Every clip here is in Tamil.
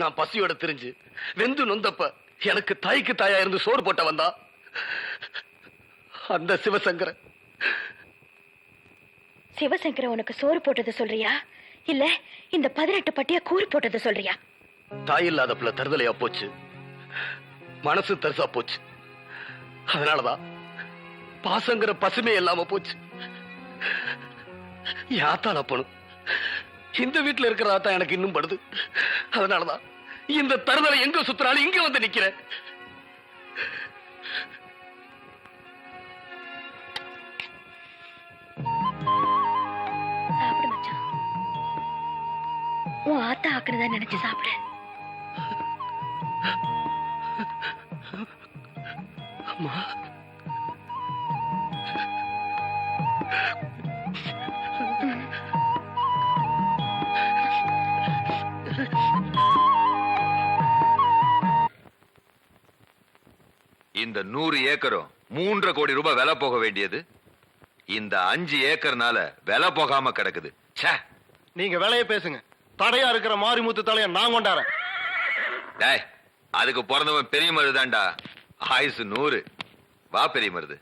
நான் பசியோட தெரிஞ்சு வெந்து நொந்தப்ப எனக்கு தாய்க்கு தாயா இருந்து சோறு போட்ட வந்தா அந்த சிவசங்கர உனக்கு சோறு போட்டது சொல்றியா இல்ல இந்த 18 பட்டியா கூறு போட்டது சொல்றியா? தாய் இல்லாத பிள்ளை தருதலையா போச்சு, மனசு தரிசா போச்சு. அதனாலதான் பாசங்கிற பசுமே இல்லாம போச்சு. யாத்தான் அப்பனும் இந்த வீட்டுல இருக்கிறதா எனக்கு இன்னும் படுது. அதனாலதான் இந்த தருதலை எங்க சுத்தினாலும் இங்க வந்து நிக்கிறேன். சாப்பிடு மச்சான். உன் ஆத்தா ஆக்குறதா நினைச்சு சாப்பிடு. அம்மா இந்த 100 ஏக்கரும் 3.5 கோடி ரூபாய் விலை போக வேண்டியது இந்த 5 ஏக்கர்னால விலை போகாம கிடக்குது. நீங்க விலைய பேசுங்க. தடையா இருக்கிற மாரிமுத்து தலைய நான் கொண்டாறேன். டேய், அதுக்கு பிறந்தவன் பெரிய மருதாண்டா. ஆயுசு 100. வா பெரிய மருது.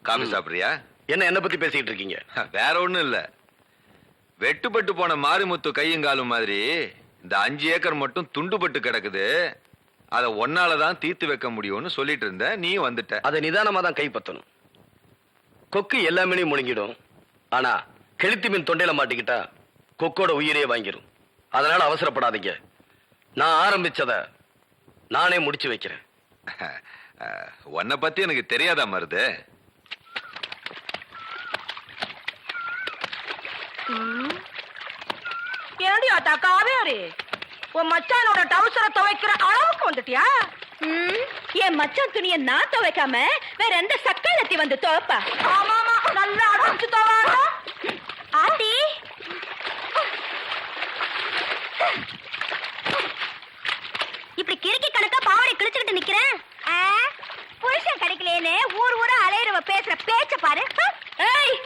காபி சாப்பிடுறியா? என்ன பத்தி பேசிட்டு இருக்கீங்க? வேற ஒண்ணும் இல்ல. வெட்டுப்பட்டு போன மாரிமுத்து கையுங்காலும் மாதிரி இந்த 5 ஏக்கர் மட்டும் துண்டுபட்டு கிடக்குது. அத ஒன்னாலதான் தீர்த்து வைக்க முடியும்னு சொல்லிட்டு இருந்த, நீ வந்துட்ட. அதை நிதானமா தான் கைப்பற்றணும். கொக்கு எல்லாமே முழுங்கிடும். ஆனா கெளுத்தி மீன் தொண்டையில மாட்டிக்கிட்டா கொக்கோட உயிரே வாங்கிரும். அதனால அவசரப்படாதீங்க. நான் ஆரம்பிச்சத நானே முடிச்சு வைக்கிறேன். உன்னை பத்தி எனக்கு தெரியாதா மருது? ஏடி ஆத்தா காவேரி, உன் மச்சானோட டவுசரை துவைக்கிற அளவுக்கு வந்துட்டியா? என் மச்சான் துணிய நான் துவைக்காம வேற எந்த சக்காலத்தி வந்து துவைப்பா? ஆமாமா, நல்லா அடிச்சு துவாங்க. ஆத்தி இப்படி கிறுக்கி கணக்கா பாவனை கிழிச்சுக்கிட்டு நிக்கிறேன். புருஷன் கிடைக்கலேன்னு ஊர் ஊரா அலையறவ பேசுற பேச்ச பாரு. ஏய்,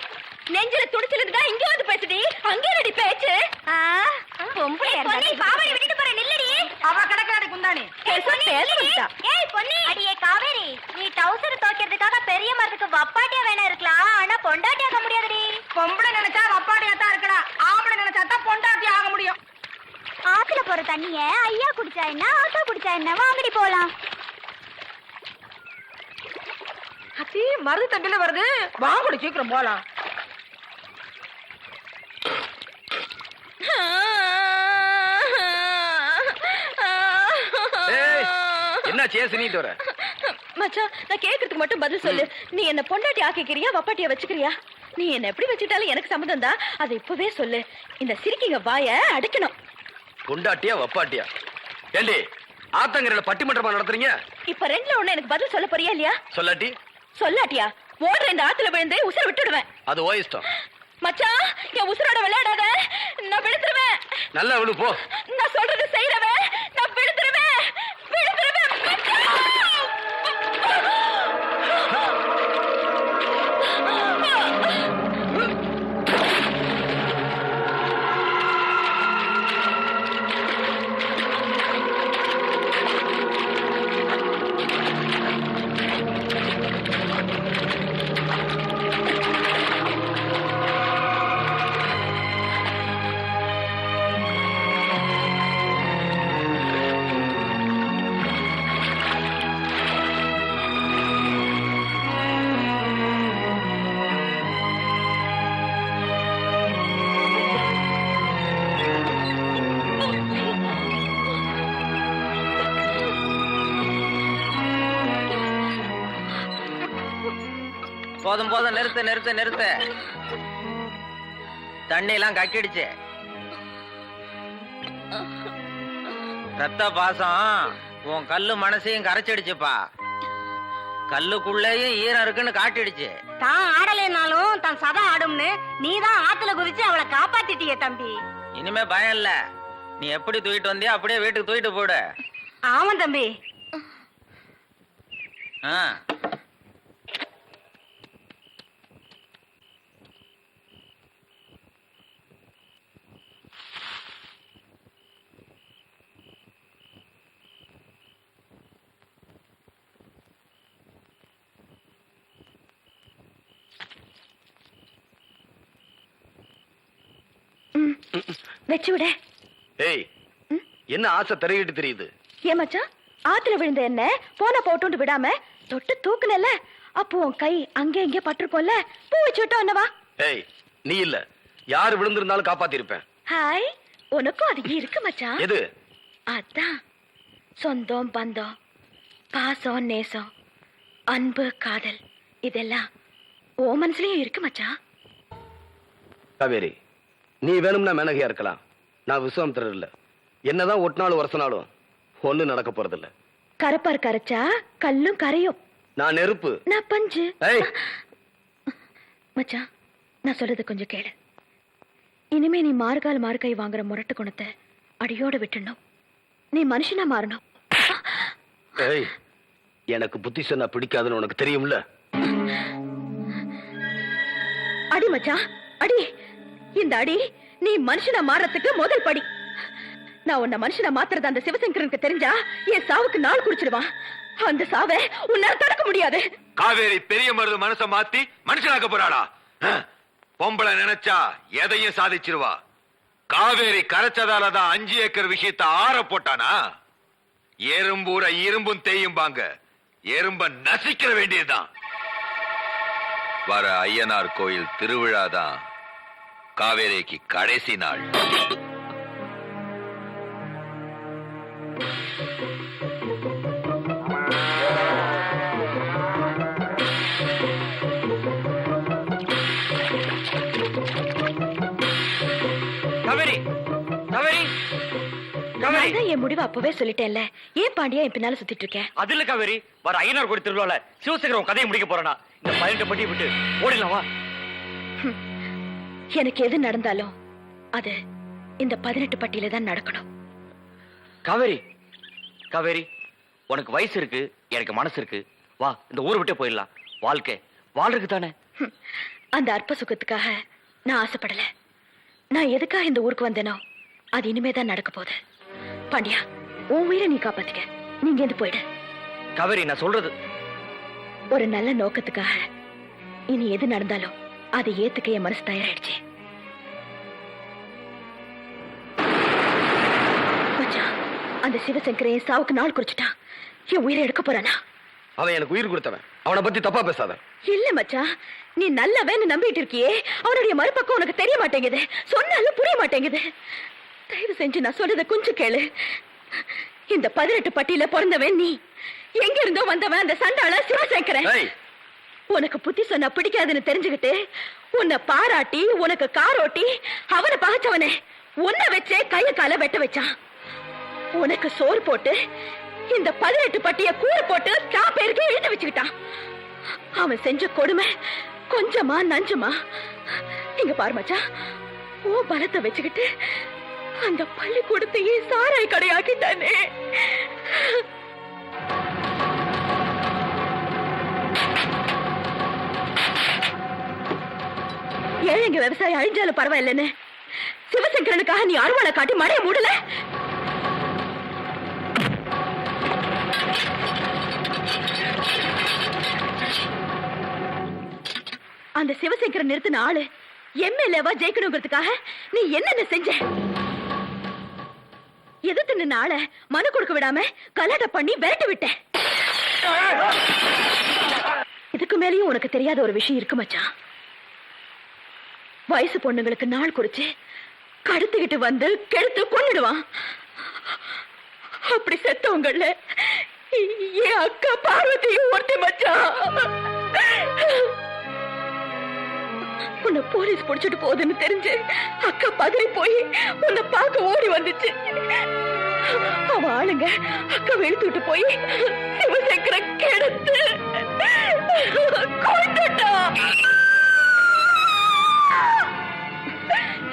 நெஞ்சில துணிச்சலுக்கு தான் இங்க வந்து பேசுடி. அங்க ரெடி பேச்சு. பொம்பளை பாவனை விட்டுட்டு போற நில்லடி. அவ கடக்காடி குந்தானி. ஏய் பொன்னி, அடியே காவேரி, நீ டவுசர் துவைக்கிறதுக்காக பெரிய மரத்துக்கு வப்பாட்டியா வேணா இருக்கலாம், ஆனா பொண்டாட்டி ஆக முடியாதுடி. பொம்பளை நினைச்சா வப்பாடியா தான் இருக்கலாம், ஆம்பளை நினைச்சா தான் பொண்டாட்டி ஆக முடியும். ஆத்துல போற தண்ணிய ஐயா குடிச்சா என்ன, ஆத்தா குடிச்சா என்ன, வாங்கடி போலாம். அத்தி மருது தம்பில வருது, வாங்கடி சீக்கிரம் போலாம். என்ன சேசினிட்டு வர? மச்சான், நான் கேக்குறதுக்கு மட்டும் பதில் சொல்லு. நீ என்ன பொண்டாட்டி ஆக்கிக்கிறியா வப்பாட்டியா வச்சுக்கிறியா? நீ என்ன எப்படி வச்சுட்டாலும் எனக்கு சம்மதம் தான். அதை இப்பவே சொல்லு. இந்த சிரிக்கிங்க வாய அடைக்கணும். பொண்டாட்டியா வப்பாட்டியா? ஏண்டி ஆத்தங்கரையில பட்டிமன்றமா நடத்துறீங்க? இப்ப ரெண்டுல ஒண்ணு எனக்கு பதில் சொல்ல போறியா இல்லையா? சொல்லாட்டி சொல்லாட்டியா ஓடுற இந்த ஆத்துல விழுந்து உசுர விட்டுடுவேன். அது ஓ இஷ்டம். மச்சான், என் உசுரோட விளையாடாத, நான் விழுந்துருவேன். நல்லா விழு போ. நான் சொல்றது செய்யறவன், நான் விழுந்துருவேன். போதும் போதும், நிறுத்து நிறுத்து நிறுத்து. தண்ணி எல்லாம் கக்கிடுச்சு. ரத்த பாசம் உன் கல்லு மனசையும் கரைச்சிடுச்சுப்பா. கல்லுக்குள்ளேயும் ஈரம் இருக்குன்னு காட்டிடுச்சு. தான் ஆடலைனாலும் தன் சதா ஆடும்னு நீதான் ஆத்துல குதிச்சு அவளை காப்பாத்திட்டிய தம்பி. இனிமே பயம் இல்ல. நீ எப்படி தூக்கிட்டு வந்தியோ அப்படியே வீட்டுக்கு தூக்கிட்டு போடு. ஆமா தம்பி. வச்சு விட. ஏய், என்ன ஆசை தரையிட்டு தெரியுது? ஏன் மச்சான், ஆத்துல விழுந்த என்ன போன போட்டு விடாம தொட்டு தூக்குனல, அப்போ உன் கை அங்கே இங்கே பட்டிருப்போம்ல, பூ வச்சு விட்டோம் என்னவா? ஏய், நீ இல்ல, யாரு விழுந்திருந்தாலும் காப்பாத்திருப்பேன். ஹாய், உனக்கும் அது இருக்கு மச்சான். எது? அதான் சொந்தம், பந்தம், பாசம், நேசம், அன்பு, காதல், இதெல்லாம் ஓ மனசுலயும் இருக்கு மச்சான். காவேரி, நீ வேணும்னா மேனகையா இருக்கலாம், நான் விஸ்வாமித்திரர் இல்ல. என்னதான் ஒட்டினாலும் வருஷனாலும் ஒண்ணு நடக்க போறதில்ல. கரப்பார் கரைச்சா கல்லும் கரையும். நான் நெருப்பு. நான் பஞ்சு. ஏய், மச்சான், நான் சொல்றது கொஞ்சம் கேளு. இனிமே நீ மார்கால் மார்கை வாங்குற முரட்டு குணத்தை அடியோட விட்டுணும். நீ மனுஷனா மாறணும். ஏய், எனக்கு புத்தி சொன்னா பிடிக்காதுன்னு உனக்கு தெரியும்ல. அடி மச்சான், அடி. இந்த அடி நீ மனுஷனா மாறத்துக்கு முதல் படி. நான் உன்னை மனுஷனா மாத்துறது அந்த சிவசங்கரனுக்கு தெரிஞ்சா என் சாவுக்கு நாள் குறிச்சிடுவான். அந்த சாவை உன்னால தடுக்க முடியாது. காவேரி பெரிய மருது மனச மாத்தி மனுஷனாக்க போறாளா? பொம்பளை நினைச்சா எதையும் சாதிச்சிருவா. காவேரி கரைச்சதாலதான் 5 ஏக்கர் விஷயத்தை ஆற போட்டானா? எறும்பூர இரும்பும் தேயும்பாங்க, எறும்ப நசிக்கிற வேண்டியதுதான். வர ஐயனார் கோயில் திருவிழாதான் காவேரிக்கு கடைசி நாள். காவேரி, காவேரி, காவேரி. நான் தான் என் முடிவை அப்பவே சொல்லிட்டேன்ல. ஏன் பாண்டியா என் பின்னால சுத்திட்டு இருக்கேன்? அது இல்ல காவேரி, வர ஐயனார் கோயில் திருவிழால சிவசேகரன் கதையை முடிக்க போறானா? இந்த 18 பட்டி விட்டு ஓடிடலாமா? எனக்கு எது நடந்தாலும் அது இந்த 18 பட்டியில தான் நடக்கணும். காவேரி, காவேரி, உனக்கு வயசு இருக்கு, எனக்கு மனசு இருக்கு. வா, இந்த ஊரை விட்டே போயிடலாம். வாழ்க்கை வாழ்றதுக்கு தானே. அந்த அற்ப சுகத்துக்காக நான் ஆசைப்படல. நான் எதுக்காக இந்த ஊருக்கு வந்தேனோ அது இனிமே தான் நடக்க போகுது. பாண்டியா, உன் உயிரை நீ காப்பாத்திக்க. நீங்க இருந்து போயிடு. காவேரி, நான் சொல்றது ஒரு நல்ல நோக்கத்துக்காக இனி எது நடந்தாலும் அதை ஏத்துக்க என் மனசு தயாராயிடுச்சு. மச்சான், அந்த சிவசங்கரன் சாவுக்கு நாள் குறிச்சிட்டான். என் உயிரை எடுக்க போறானா? அவன் எனக்கு உயிர் கொடுத்தவன், அவனை பத்தி தப்பா பேசாத. இல்ல மச்சான், நீ நல்லவன்னு நம்பிட்டு இருக்கியே, அவனுடைய மறுபக்கம் உனக்கு தெரிய மாட்டேங்குது. சொன்னாலும் புரிய மாட்டேங்குது. தயவு செஞ்சு நான் சொல்றத கொஞ்சம் கேளு. இந்த 18 பட்டியில பிறந்தவன் நீ. எங்க இருந்தோ வந்தவன் அந்த சண்டாள சிவசங்கரன். உனக்கு புத்தி சொன்னா பிடிக்காதுன்னு தெரிஞ்சுக்கிட்டு உன்னை பாராட்டி உனக்கு காரோட்டி அவனை பகைச்சவனே உன்னை வச்சே கைய கால வெட்ட வச்சான். உனக்கு சோறு போட்டு இந்த 18 பட்டிய கூறு போட்டு பேருக்கு எழுத வச்சுக்கிட்டான். அவன் செஞ்ச கொடுமை கொஞ்சமா நஞ்சமா? இங்க பாரு மச்சான், ஓ பலத்தை வச்சுக்கிட்டு அந்த பள்ளிக்கூடத்தையே சாராய் கடையாக்கிட்டானே. ஏழைங்க விவசாயம் அழிஞ்சாலும் பரவாயில்லன்னு சிவசங்கரனுக்காக நீ அருவாளை காட்டி மழைய மூடல. அந்த சிவசங்கரன் நிறுத்தின ஆளு எம்எல்ஏவா ஜெயிக்கணுங்கிறதுக்காக நீ என்னென்ன செஞ்ச? எதிர்த்து நின்ன ஆள மனு கொடுக்க விடாம கலாட்ட பண்ணி விரட்டி விட்ட. இதுக்கு மேலேயும் உனக்கு தெரியாத ஒரு விஷயம் இருக்கு மச்சான். வயசு பொண்ணுங்களுக்கு நாள் குறிச்சு கடத்திக்கிட்டு வந்து கெடுத்து கொன்னுடுவான். அப்படி செத்தவங்கள என் அக்கா பார்வதியும் ஒருத்தி மச்சான். உன்னை போலீஸ் புடிச்சிட்டு போகுதுன்னு தெரிஞ்சு அக்கா பதறி போய் உன்னை பார்க்க ஓடி வந்துச்சு. அவ ஆளுங்க அக்கா வெளுத்துட்டு போய் சிவசங்கர கெடுத்து கொன்னுட்டான்.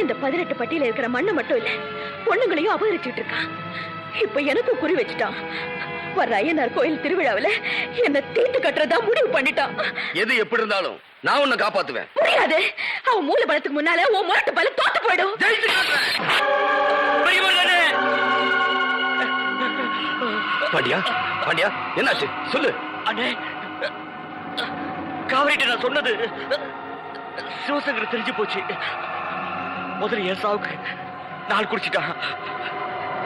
இந்த 18 பட்டியல இருக்கிற மண்ணு மட்டும் இல்ல, பொண்ணுங்களையும் அபகரிச்சுட்டு இருக்கான். இப்ப எனக்கும் குறி வச்சுட்டான். வர்ற ஐயனார் கோயில் திருவிழாவில என்ன தீர்த்து கட்டுறதா முடிவு பண்ணிட்டான். எது எப்படி இருந்தாலும் நான் உன்னை காப்பாத்துவேன். முடியாது. அவன் மூல பலத்துக்கு முன்னால உன் முரட்டு பலம் தோத்து போயிடும். பாண்டியா, பாண்டியா, என்னாச்சு சொல்லு. அண்ணே, காவிரிட்ட நான் சொன்னது சிவசங்கர் தெரிஞ்சு போச்சு. முதல்ல என் சாவுக்கு நாள் குடிச்சிட்டான்.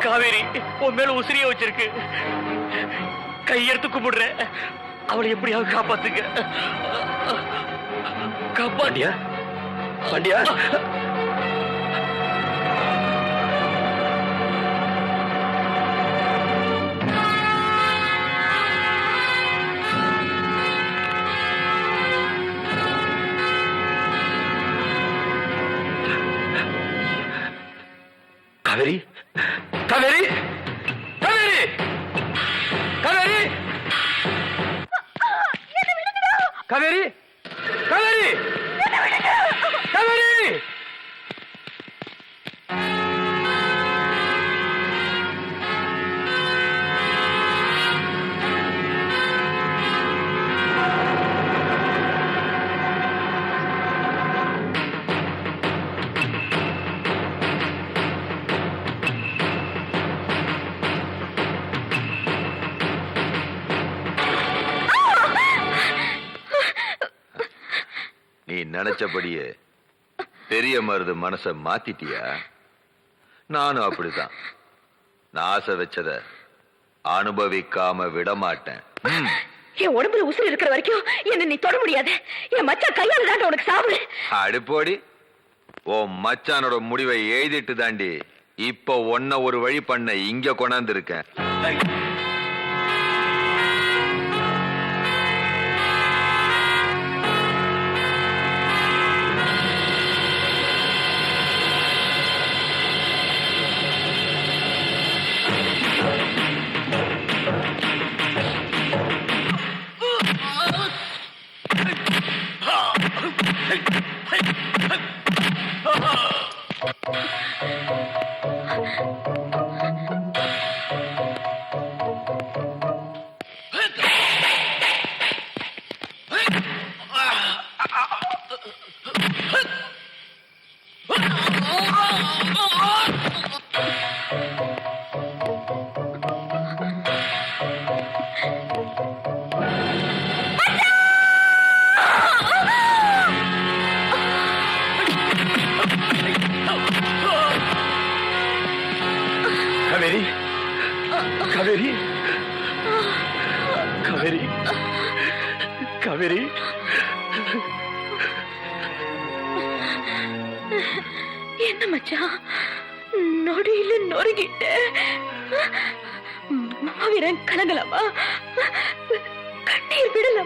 காவேரி உன் மேல உசிரியை வச்சிருக்கு. கையெடுத்து கும்பிடுறேன், அவளை எப்படியாவது காப்பாத்துங்க. பாண்டியா, பாண்டியா. காவேரி, காவேரி, காவேரி, காவேரி, காவேரி, காவேரி, காவேரி. நீ நினைச்சபடியே பெரிய மருது மனச மாத்திட்டியா? நானும் அப்படித்தான். நான் ஆசை வச்சத அனுபவிக்காம விட மாட்டேன். என் உடம்புல உசுறு இருக்கிற வரைக்கும் என்ன நீ தொட முடியாது. என் மச்சான் கையால தான் உனக்கு சாவு. அடுப்போடி, ஓ மச்சானோட முடிவை எழுதிட்டு தாண்டி இப்ப ஒன்ன ஒரு வழி பண்ண இங்க கொண்டாந்து இருக்கேன். காவேரி, காவேரி, காவேரி, காவேரி. என்ன மச்சான் நொடியில நொறுங்கிட்ட? மாவீரன் கலங்கலாமா? கண்ணீர் விடலாமா?